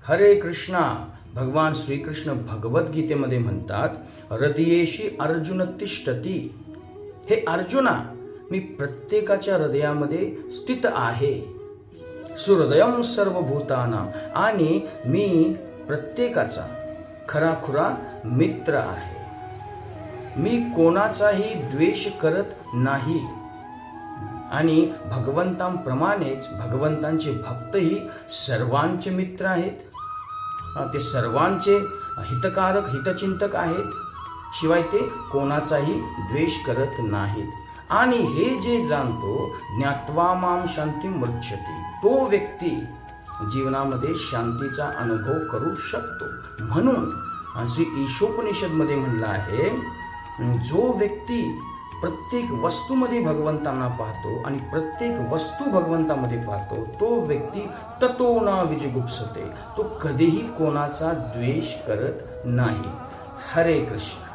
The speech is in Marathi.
हरे कृष्णा. भगवान श्रीकृष्ण भगवद्गीतेमध्ये म्हणतात, हृदयेशी अर्जुन तिष्ठती. हे अर्जुना, मी प्रत्येकाच्या हृदयामध्ये स्थित आहे. सुहृदयं सर्वभूतानां, आणि मी प्रत्येकाचा खराखुरा मित्र आहे. मी कोणाचाही द्वेष करत नाही. आणि भगवंतांप्रमाणेच भगवंतांचे भक्तही सर्वांचे मित्र आहेत. ते सर्वांचे हितकारक हितचिंतक आहेत. शिवाय ते कोणाचाही द्वेष करत नाहीत. आणि हे जे जाणतो, ज्ञात्वा मां शांतिं वृक्षते, तो व्यक्ती जीवनामध्ये शांतीचा अनुभव करू शकतो. म्हणून श्री ईशोपनिषदमध्ये म्हणलं आहे, जो व्यक्ती प्रत्येक वस्तूमध्ये भगवंतांना पाहतो आणि प्रत्येक वस्तू भगवंतामध्ये पाहतो, तो व्यक्ती ततो न विजिगुप्सते, तो कधीही कोणाचा द्वेष करत नाही. हरे कृष्ण.